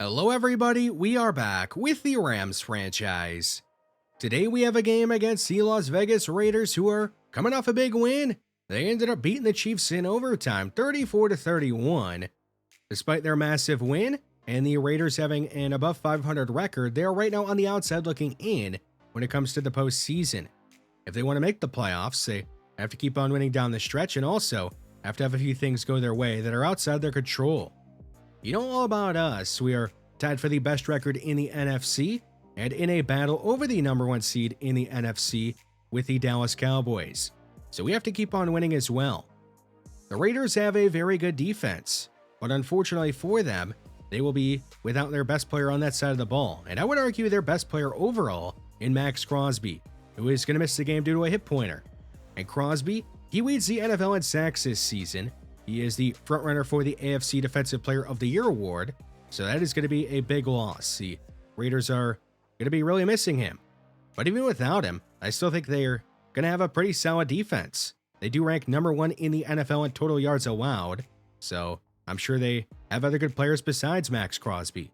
Hello everybody, we are back with the Rams franchise. Today we have a game against the Las Vegas Raiders who are coming off a big win. They ended up beating the Chiefs in overtime, 34-31. Despite their massive win and the Raiders having an above 500 record, they are right now on the outside looking in when it comes to the postseason. If they want to make the playoffs, they have to keep on winning down the stretch and also have to have a few things go their way that are outside their control. You know all about us, we are tied for the best record in the NFC and in a battle over the number one seed in the NFC with the Dallas Cowboys. So we have to keep on winning as well. The Raiders have a very good defense, but unfortunately for them, they will be without their best player on that side of the ball, and I would argue their best player overall in Maxx Crosby, who is going to miss the game due to a hip pointer. And Crosby, he leads the NFL in sacks this season. He is the frontrunner for the AFC Defensive Player of the Year award, so that is going to be a big loss. The Raiders are going to be really missing him. But even without him, I still think they're going to have a pretty solid defense. They do rank number one in the NFL in total yards allowed, so I'm sure they have other good players besides Maxx Crosby.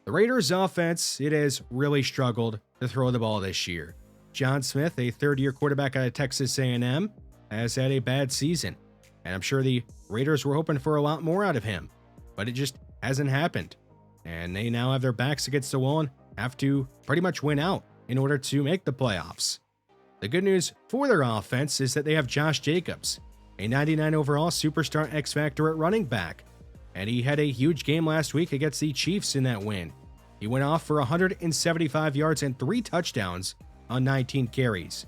The Raiders' offense, it has really struggled to throw the ball this year. John Smith, a third-year quarterback out of Texas A&M, has had a bad season. And I'm sure the Raiders were hoping for a lot more out of him, but it just hasn't happened. And they now have their backs against the wall and have to pretty much win out in order to make the playoffs. The good news for their offense is that they have Josh Jacobs, a 99 overall superstar X-Factor at running back. And he had a huge game last week against the Chiefs in that win. He went off for 175 yards and 3 touchdowns on 19 carries.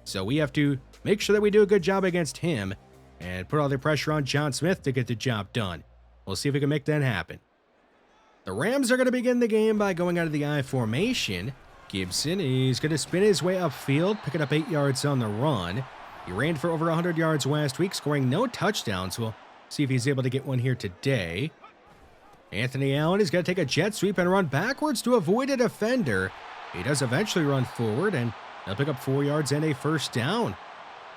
So we have to make sure that we do a good job against him and put all the pressure on John Smith to get the job done. We'll see if we can make that happen. The Rams are going to begin the game by going out of the I formation. Gibson is going to spin his way upfield, picking up 8 yards on the run. He ran for over 100 yards last week, scoring no touchdowns. We'll see if he's able to get one here today. Anthony Allen is going to take a jet sweep and run backwards to avoid a defender. He does eventually run forward, and he'll pick up 4 yards and a first down.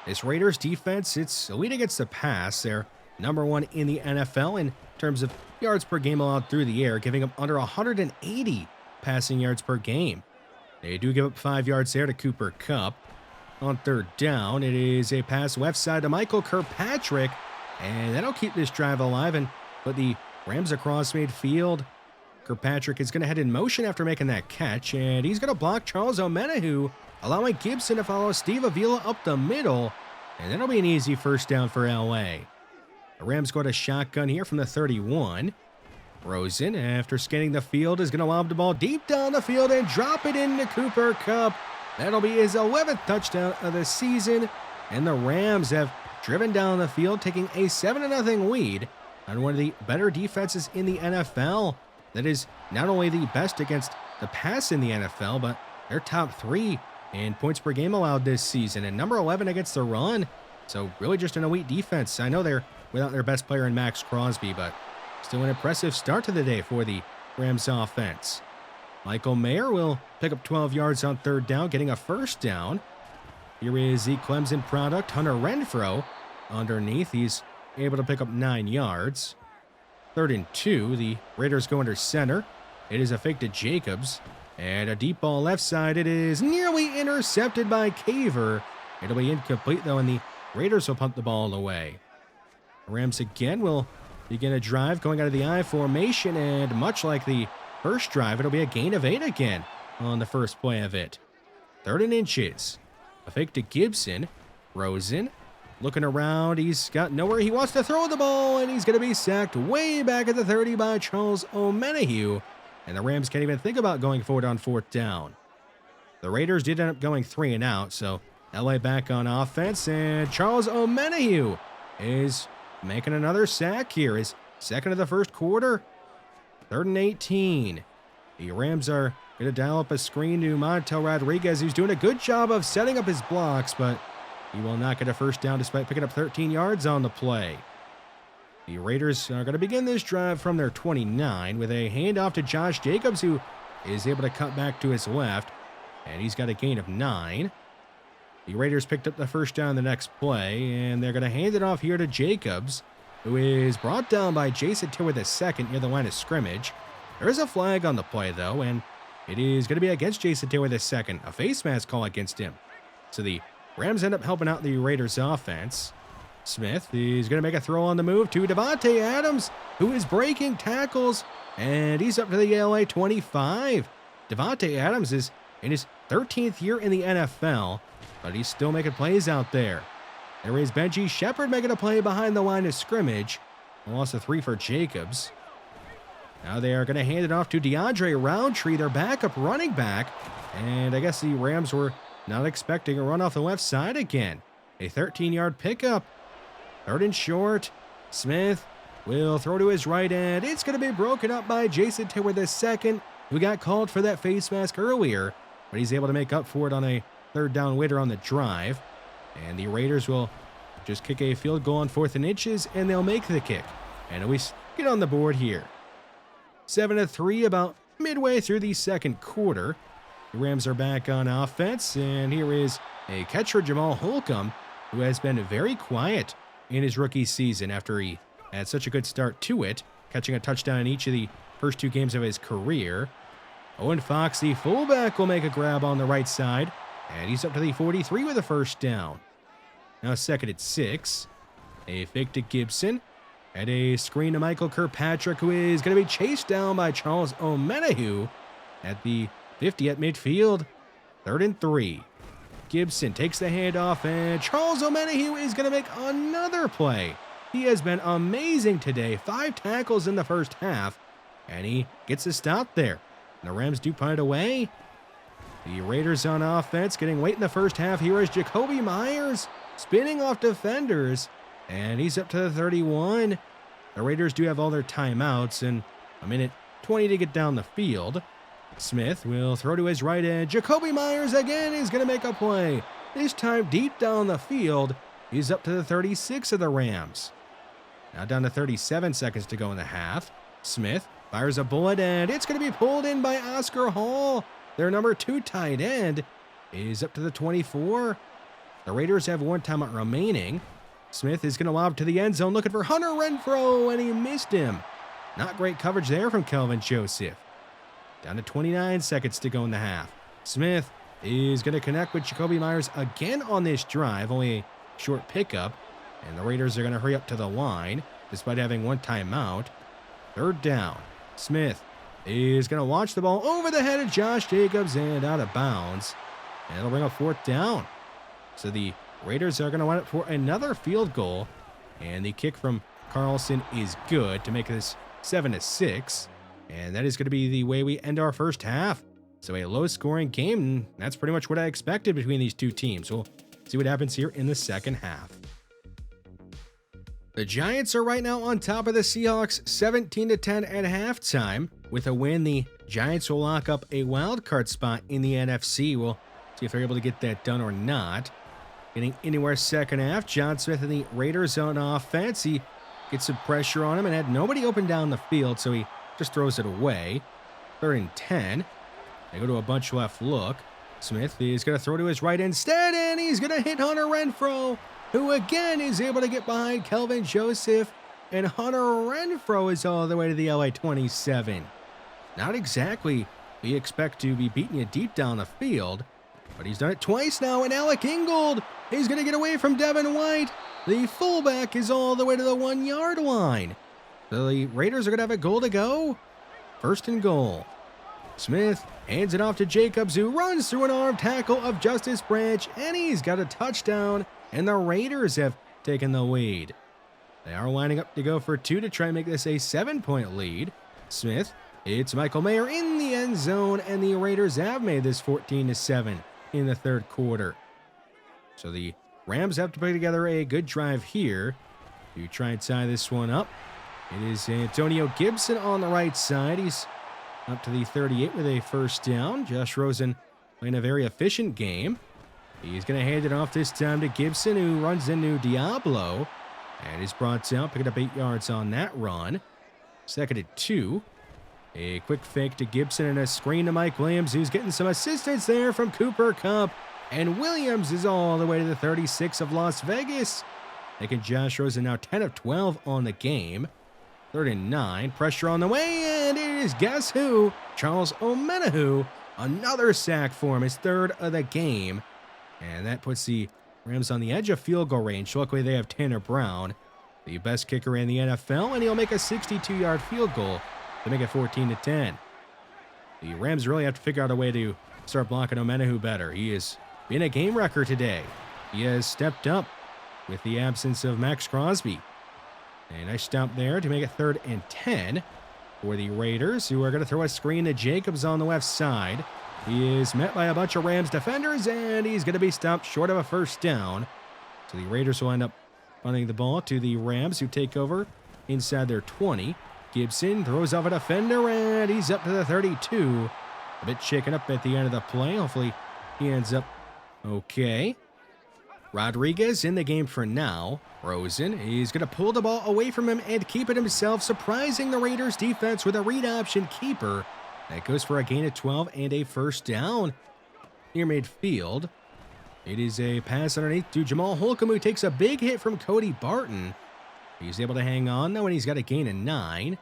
This Raiders defense, it's elite against the pass. They're number one in the NFL in terms of yards per game allowed through the air, giving up under 180 passing yards per game. They do give up 5 yards there to Cooper Kupp. On third down, it is a pass left side to Michael Kirkpatrick, and that'll keep this drive alive and put the Rams across midfield. Kirkpatrick is going to head in motion after making that catch, and he's going to block Charles Omenihu, allowing Gibson to follow Steve Avila up the middle, and that'll be an easy first down for LA. The Rams go to shotgun here from the 31. Rosen, after scanning the field, is going to lob the ball deep down the field and drop it into Cooper Kupp. That'll be his 11th touchdown of the season, and the Rams have driven down the field, taking a 7-0 lead on one of the better defenses in the NFL. That is not only the best against the pass in the NFL, but they're top 3 in points per game allowed this season, and number 11 against the run. So really just an elite defense. I know they're without their best player in Maxx Crosby, but still an impressive start to the day for the Rams offense. Michael Mayer will pick up 12 yards on third down, getting a first down. Here is the Clemson product, Hunter Renfrow. Underneath, he's able to pick up 9 yards. 3rd and 2, the Raiders go under center. It is a fake to Jacobs. And a deep ball left side. It is nearly intercepted by Caver. It'll be incomplete, though, and the Raiders will punt the ball away. The Rams again will begin a drive going out of the I formation, and much like the first drive, it'll be a gain of 8 again on the first play of it. 3rd and inches. A fake to Gibson. Rosen looking around. He's got nowhere he wants to throw the ball, and he's going to be sacked way back at the 30 by Charles Omenihu. And the Rams can't even think about going forward on 4th down. The Raiders did end up going 3 and out, so LA back on offense, and Charles Omenihu is making another sack here, his 2nd of the first quarter. 3rd and 18. The Rams are going to dial up a screen to Montel Rodriguez, who's doing a good job of setting up his blocks, but he will not get a first down despite picking up 13 yards on the play. The Raiders are going to begin this drive from their 29 with a handoff to Josh Jacobs, who is able to cut back to his left, and he's got a gain of 9. The Raiders picked up the first down the next play, and they're going to hand it off here to Jacobs, who is brought down by Jason Taylor II near the line of scrimmage. There is a flag on the play, though, and it is going to be against Jason Taylor II, a face mask call against him. So the Rams end up helping out the Raiders offense. Smith is going to make a throw on the move to Davante Adams, who is breaking tackles, and he's up to the LA 25. Davante Adams is in his 13th year in the NFL, but he's still making plays out there. There is Benji Shepard making a play behind the line of scrimmage. A loss of 3 for Jacobs. Now they are going to hand it off to DeAndre Roundtree, their backup running back. And I guess the Rams were not expecting a run off the left side again. A 13-yard pickup. 3rd and short. Smith will throw to his right end. It's going to be broken up by Jason Taylor II, who got called for that face mask earlier. But he's able to make up for it on a 3rd down later on the drive. And the Raiders will just kick a field goal on 4th and inches, and they'll make the kick. And we get on the board here. 7-3 about midway through the second quarter. The Rams are back on offense, and here is a catcher, Jamal Holcomb, who has been very quiet in his rookie season after he had such a good start to it, catching a touchdown in each of the first 2 games of his career. Owen Fox, the fullback, will make a grab on the right side, and he's up to the 43 with a 1st down. Now 2nd and 6. A fake to Gibson. And a screen to Michael Kirkpatrick, who is going to be chased down by Charles Omenihu at the 50 at midfield. 3rd and 3. Gibson takes the handoff, and Charles Omenihu is going to make another play. He has been amazing today. 5 tackles in the first half, and he gets a stop there. And the Rams do punt it away. The Raiders on offense getting late in the first half. Here is Jacoby Myers spinning off defenders. And he's up to the 31. The Raiders do have all their timeouts and a minute 20 to get down the field. Smith will throw to his right end. Jacoby Myers again is going to make a play. This time deep down the field. He's up to the 36 of the Rams. Now down to 37 seconds to go in the half. Smith fires a bullet, and it's going to be pulled in by Oscar Hall. Their number 2 tight end is up to the 24. The Raiders have 1 timeout remaining. Smith is going to lob to the end zone looking for Hunter Renfrow, and he missed him. Not great coverage there from Kelvin Joseph. Down to 29 seconds to go in the half. Smith is going to connect with Jacoby Myers again on this drive, only a short pickup, and the Raiders are going to hurry up to the line despite having 1 timeout. 3rd down. Smith is going to launch the ball over the head of Josh Jacobs and out of bounds, and it'll bring up 4th down. So the Raiders are going to line up for another field goal, and the kick from Carlson is good to make this 7-6, and that is going to be the way we end our first half. So a low-scoring game, and that's pretty much what I expected between these 2 teams. We'll see what happens here in the second half. The Giants are right now on top of the Seahawks 17-10 at halftime. With a win, the Giants will lock up a wild card spot in the NFC. We'll see if they're able to get that done or not. Getting anywhere second half, John Smith and the Raiders on offense. He gets some pressure on him and had nobody open down the field, so he just throws it away. 3rd and 10. They go to a bunch left look. Smith is going to throw to his right instead, and he's going to hit Hunter Renfrow, who again is able to get behind Kelvin Joseph, and Hunter Renfrow is all the way to the LA 27. Not exactly we expect to be beating you deep down the field, but he's done it twice now, and Alec Ingold is going to get away from Devin White. The fullback is all the way to the 1-yard line. So the Raiders are going to have a goal to go. 1st and goal. Smith hands it off to Jacobs, who runs through an arm tackle of Justice Branch, and he's got a touchdown, and the Raiders have taken the lead. They are lining up to go for 2 to try and make this a 7-point lead. Smith, it's Michael Mayer in the end zone, and the Raiders have made this 14-7 in the 3rd quarter. So the Rams have to put together a good drive here to try and tie this one up. It is Antonio Gibson on the right side. He's up to the 38 with a 1st down. Josh Rosen playing a very efficient game. He's going to hand it off this time to Gibson, who runs into Diablo, and is brought down, picking up 8 yards on that run. 2nd and 2. A quick fake to Gibson and a screen to Mike Williams, who's getting some assistance there from Cooper Kupp. And Williams is all the way to the 36 of Las Vegas, making Josh Rosen now 10 of 12 on the game. 3rd and 9. Pressure on the way, and it is guess who? Charles Omenihu. Another sack for him, his third of the game. And that puts the Rams on the edge of field goal range. Luckily, they have Tanner Brown, the best kicker in the NFL, and he'll make a 62-yard field goal to make it 14-10. The Rams really have to figure out a way to start blocking Omenihu better. He has been a game wrecker today. He has stepped up with the absence of Maxx Crosby. A nice stomp there to make it 3rd and 10 for the Raiders, who are going to throw a screen to Jacobs on the left side. He is met by a bunch of Rams defenders, and he's going to be stopped short of a first down. So the Raiders will end up punting the ball to the Rams, who take over inside their 20. Gibson throws off a defender, and he's up to the 32. A bit shaken up at the end of the play. Hopefully he ends up okay. Rodriguez in the game for now. Rosen, he's going to pull the ball away from him and keep it himself, surprising the Raiders defense with a read option keeper. That goes for a gain of 12 and a first down near midfield. It is a pass underneath to Jamal Holcomb, who takes a big hit from Cody Barton. He's able to hang on though, and he's got a gain of 9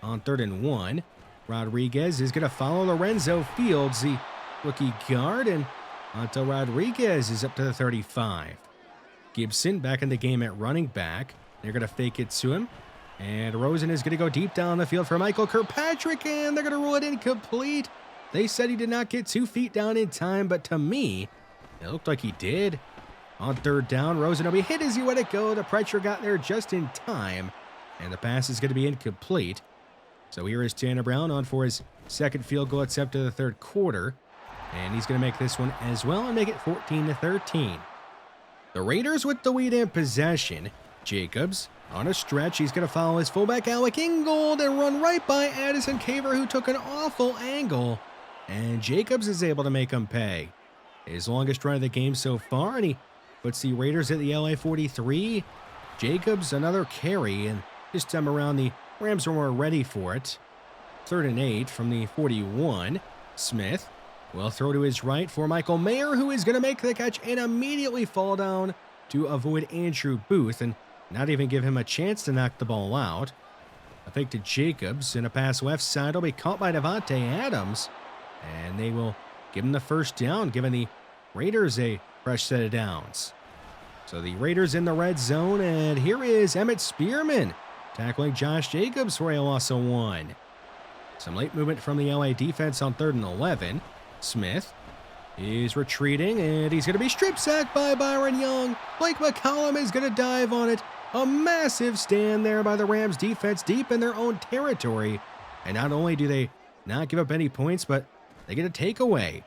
on 3rd and 1. Rodriguez is going to follow Lorenzo Fields, the rookie guard, and until Rodriguez is up to the 35. Gibson back in the game at running back. They're going to fake it to him. And Rosen is going to go deep down the field for Michael Kirkpatrick, and they're going to rule it incomplete. They said he did not get 2 feet down in time, but to me, it looked like he did. On 3rd down, Rosen will be hit as he let it go. The pressure got there just in time, and the pass is going to be incomplete. So here is Tanner Brown on for his 2nd field goal attempt of the 3rd quarter. And he's going to make this one as well and make it 14-13. The Raiders with the lead and possession. Jacobs on a stretch. He's going to follow his fullback Alec Ingold and run right by Addison Caver, who took an awful angle. And Jacobs is able to make him pay. His longest run of the game so far, and he puts the Raiders at the LA 43. Jacobs another carry, and this time around the Rams are more ready for it. 3rd and 8 from the 41. Smith will throw to his right for Michael Mayer, who is going to make the catch and immediately fall down to avoid Andrew Booth and not even give him a chance to knock the ball out. A fake to Jacobs, and a pass left side will be caught by Devontae Adams, and they will give him the first down, giving the Raiders a fresh set of downs. So the Raiders in the red zone, and here is Emmett Spearman tackling Josh Jacobs for a loss of 1. Some late movement from the LA defense on 3rd and 11. Smith is retreating, and he's going to be strip sacked by Byron Young. Blake McCollum is going to dive on it. A massive stand there by the Rams defense deep in their own territory. And not only do they not give up any points, but they get a takeaway.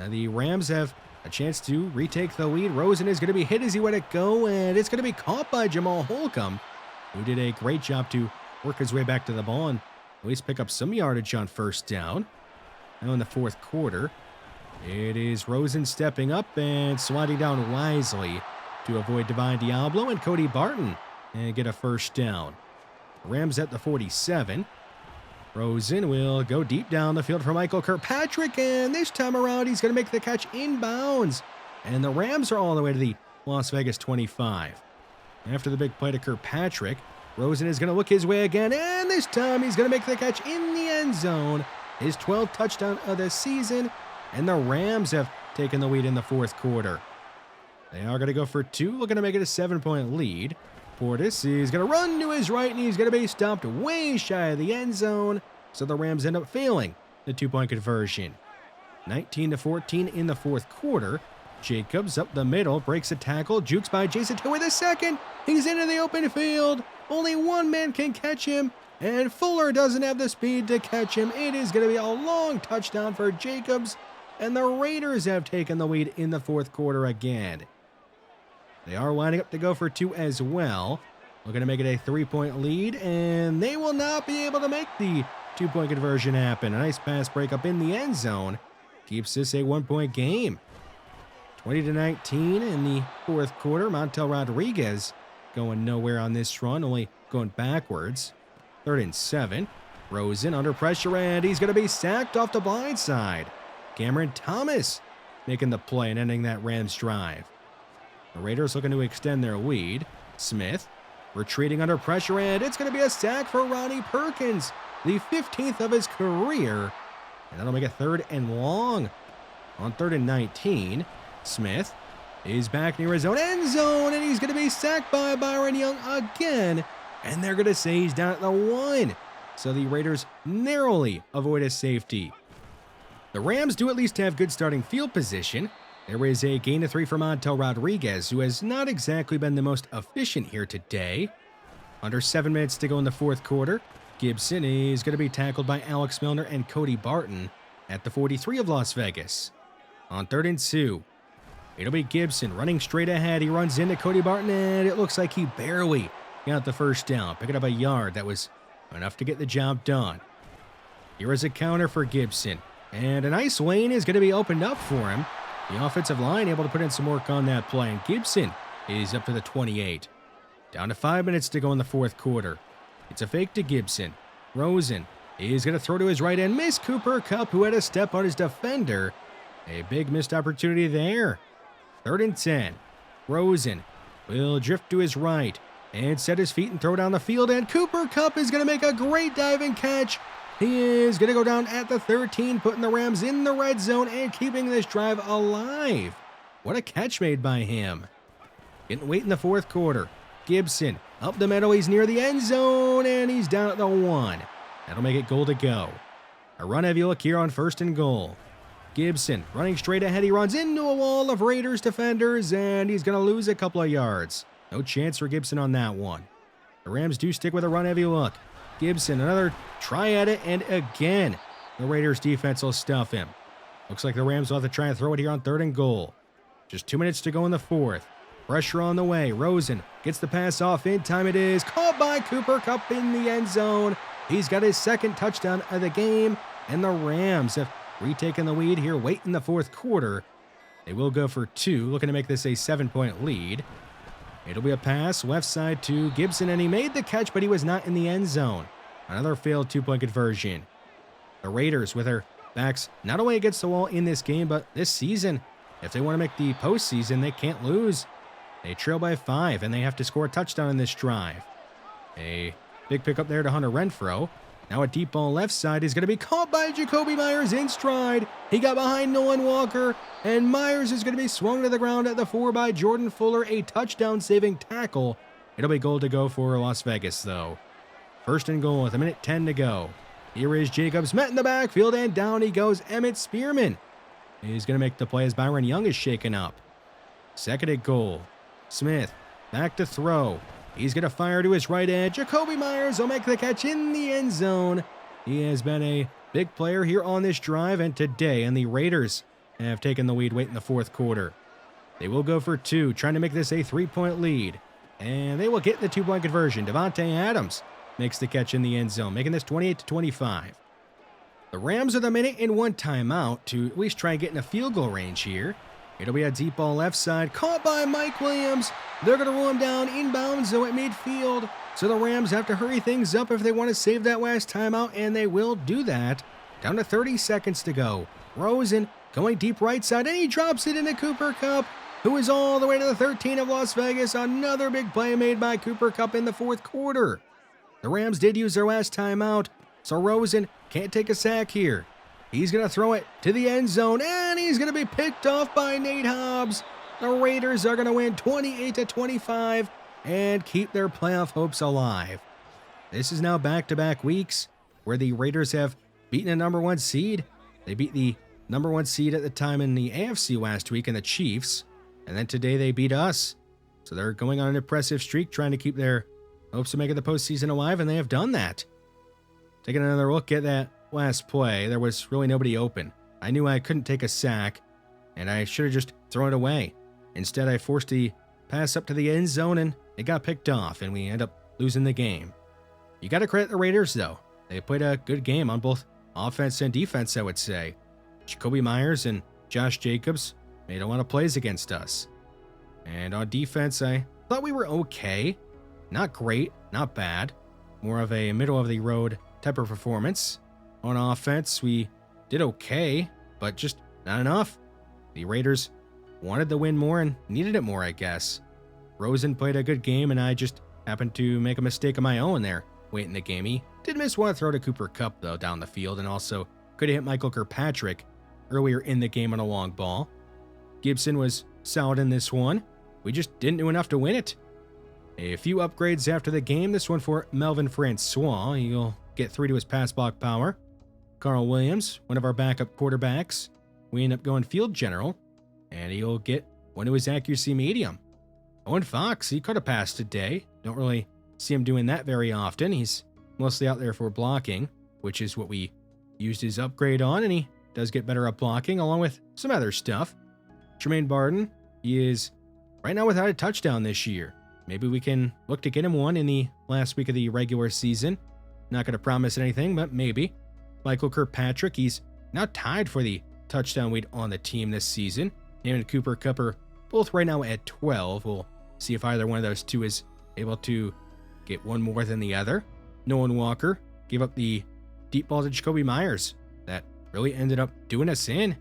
The Rams have a chance to retake the lead. Rosen is going to be hit as he let it go, and it's going to be caught by Jamal Holcomb, who did a great job to work his way back to the ball and at least pick up some yardage on first down. Now in the 4th quarter, it is Rosen stepping up and sliding down wisely to avoid Divine Diablo and Cody Barton and get a first down. Rams at the 47. Rosen will go deep down the field for Michael Kirkpatrick, and this time around he's going to make the catch inbounds. And the Rams are all the way to the Las Vegas 25. After the big play to Kirkpatrick, Rosen is going to look his way again, and this time he's going to make the catch in the end zone. His 12th touchdown of the season, and the Rams have taken the lead in the 4th quarter. They are going to go for 2, looking to make it a 7-point lead. Portis is going to run to his right, and he's going to be stopped way shy of the end zone, so the Rams end up failing the 2-point conversion. 19-14 in the 4th quarter. Jacobs up the middle, breaks a tackle, jukes by Jason Taylor II. He's into the open field. Only one man can catch him, and Fuller doesn't have the speed to catch him. It is going to be a long touchdown for Jacobs, and the Raiders have taken the lead in the 4th quarter again. They are lining up to go for 2 as well. We're going to make it a 3-point lead, and they will not be able to make the 2-point conversion happen. A nice pass breakup in the end zone keeps this a 1-point game. 20-19 in the 4th quarter. Montel Rodriguez going nowhere on this run, only going backwards. 3rd and 7. Rosen under pressure, and he's going to be sacked off the blind side. Cameron Thomas making the play and ending that Rams drive. The Raiders looking to extend their lead. Smith retreating under pressure, and it's going to be a sack for Ronnie Perkins. the 15th of his career. And that'll make it 3rd and long. On 3rd and 19, Smith is back near his own end zone, and he's going to be sacked by Byron Young again. And they're going to say he's down at the 1. So the Raiders narrowly avoid a safety. The Rams do at least have good starting field position. There is a gain of 3 for Montel Rodriguez, who has not exactly been the most efficient here today. Under 7 minutes to go in the 4th quarter. Gibson is going to be tackled by Alex Milner and Cody Barton at the 43 of Las Vegas. On 3rd and 2, it'll be Gibson running straight ahead. He runs into Cody Barton, and it looks like he barely got the first down, picking up a yard that was enough to get the job done. Here is a counter for Gibson, and a nice lane is going to be opened up for him. The offensive line able to put in some work on that play, and Gibson is up to the 28. Down to 5 minutes to go in the 4th quarter. It's a fake to Gibson. Rosen is going to throw to his right end. Miss Cooper Kupp, who had a step on his defender. A big missed opportunity there. 3rd and 10. Rosen will drift to his right and set his feet and throw down the field, and Cooper Kupp is going to make a great diving catch. He is going to go down at the 13, putting the Rams in the red zone and keeping this drive alive. What a catch made by him. Getting late in the 4th quarter. Gibson up the middle, he's near the end zone, and he's down at the 1. That'll make it goal to go. A run-heavy look here on 1st and goal. Gibson running straight ahead, he runs into a wall of Raiders defenders, and he's going to lose a couple of yards. No chance for Gibson on that one. The Rams do stick with a run-heavy look. Gibson, another try at it, and again, the Raiders defense will stuff him. Looks like the Rams will have to try and throw it here on 3rd and goal. Just 2 minutes to go in the 4th. Pressure on the way. Rosen gets the pass off in time. It is caught by Cooper Kupp in the end zone. He's got his 2nd touchdown of the game, and the Rams have retaken the lead here late in the 4th quarter. They will go for 2, looking to make this a 7-point lead. It'll be a pass left side to Gibson, and he made the catch, but he was not in the end zone. Another failed 2-point conversion. The Raiders with their backs not only against the wall in this game, but this season. If they want to make the postseason, they can't lose. They trail by 5, and they have to score a touchdown in this drive. A big pickup there to Hunter Renfrow. Now a deep ball left side is going to be caught by Jacoby Myers in stride. He got behind Nolan Walker, and Myers is going to be swung to the ground at the 4 by Jordan Fuller, a touchdown-saving tackle. It'll be goal to go for Las Vegas, though. 1st and goal with 1:10 to go. Here is Jacobs, met in the backfield, and down he goes, Emmett Spearman. He's going to make the play as Byron Young is shaken up. 2nd and goal. Smith, back to throw. He's going to fire to his right edge. Jacoby Myers will make the catch in the end zone. He has been a big player here on this drive and today, and the Raiders have taken the lead late in the 4th quarter. They will go for 2, trying to make this a 3-point lead. And they will get the 2-point conversion. Devontae Adams makes the catch in the end zone, making this 28-25. The Rams with 1:01 timeout to at least try and get in a field goal range here. It'll be a deep ball left side, caught by Mike Williams. They're going to roll him down inbounds, though, at midfield. So the Rams have to hurry things up if they want to save that last timeout, and they will do that. Down to 30 seconds to go. Rosen going deep right side, and he drops it into Cooper Kupp, who is all the way to the 13 of Las Vegas. Another big play made by Cooper Kupp in the 4th quarter. The Rams did use their last timeout, so Rosen can't take a sack here. He's going to throw it to the end zone, and he's going to be picked off by Nate Hobbs. The Raiders are going to win 28-25 and keep their playoff hopes alive. This is now back-to-back weeks where the Raiders have beaten a number 1 seed. They beat the number 1 seed at the time in the AFC last week in the Chiefs, and then today they beat us. So they're going on an impressive streak, trying to keep their hopes of making the postseason alive, and they have done that. Taking another look at that last play, there was really nobody open. I knew I couldn't take a sack, and I should have just thrown it away. Instead, I forced the pass up to the end zone, and it got picked off, and we end up losing the game. You got to credit the Raiders, though. They played a good game on both offense and defense, I would say. Jacoby Myers and Josh Jacobs made a lot of plays against us. And on defense, I thought we were okay. Not great, not bad. More of a middle-of-the-road type of performance. On offense, we did okay, but just not enough. The Raiders wanted the win more and needed it more, I guess. Rosen played a good game, and I just happened to make a mistake of my own there late in the game. He Did miss one throw to Cooper Kupp, though, down the field, and also could have hit Michael Kirkpatrick earlier in the game on a long ball. Gibson was solid in this one. We just didn't do enough to win it. A few upgrades after the game. This one for Melvin Francois. He'll get 3 to his pass block power. Carl Williams, one of our backup quarterbacks, we end up going field general, and he'll get 1 to his accuracy medium. Owen Fox, he caught a pass today. Don't really see him doing that very often. He's mostly out there for blocking, which is what we used his upgrade on, and he does get better at blocking, along with some other stuff. Jermaine Barden, he is right now without a touchdown this year. Maybe we can look to get him one in the last week of the regular season. Not going to promise anything, but maybe. Michael Kirkpatrick, he's now tied for the touchdown lead on the team this season. Him and Cooper Kupp are both right now at 12. We'll see if either one of those two is able to get one more than the other. Nolan Walker gave up the deep ball to Jacoby Myers. That really ended up doing us in.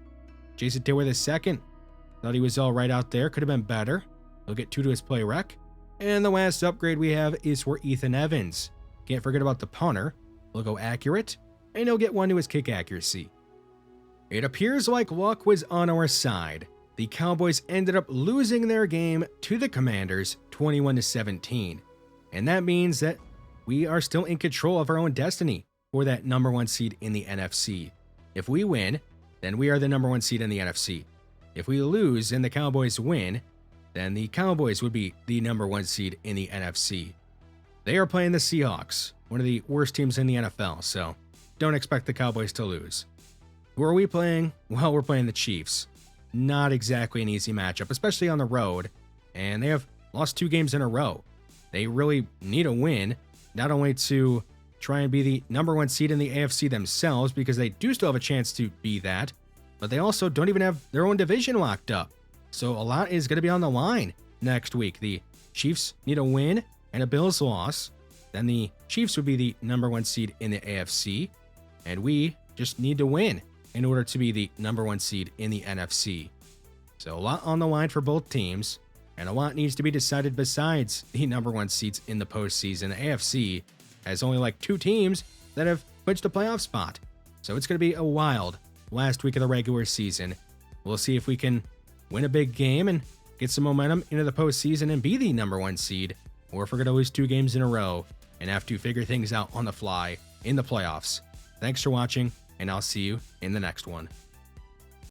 Jason Taylor II, thought he was all right out there. Could have been better. He'll get 2 to his play rec. And the last upgrade we have is for Ethan Evans. Can't forget about the punter. He'll go accurate, and he'll get 1 to his kick accuracy. It appears like luck was on our side. The Cowboys ended up losing their game to the Commanders 21-17. And that means that we are still in control of our own destiny for that number 1 seed in the NFC. If we win, then we are the number 1 seed in the NFC. If we lose and the Cowboys win, then the Cowboys would be the number 1 seed in the NFC. They are playing the Seahawks, one of the worst teams in the NFL, so don't expect the Cowboys to lose. Who are we playing? Well, we're playing the Chiefs. Not exactly an easy matchup, especially on the road, and they have lost 2 games in a row. They really need a win, not only to try and be the number 1 seed in the AFC themselves, because they do still have a chance to be that, but they also don't even have their own division locked up. So a lot is going to be on the line next week. The Chiefs need a win and a Bills loss. Then the Chiefs would be the number 1 seed in the AFC, and we just need to win in order to be the number 1 seed in the NFC. So a lot on the line for both teams, and a lot needs to be decided besides the number 1 seeds in the postseason. The AFC has only like 2 teams that have clinched a playoff spot. So it's going to be a wild last week of the regular season. We'll see if we can win a big game and get some momentum into the postseason and be the number 1 seed, or if we're going to lose 2 games in a row and have to figure things out on the fly in the playoffs. Thanks for watching, and I'll see you in the next one.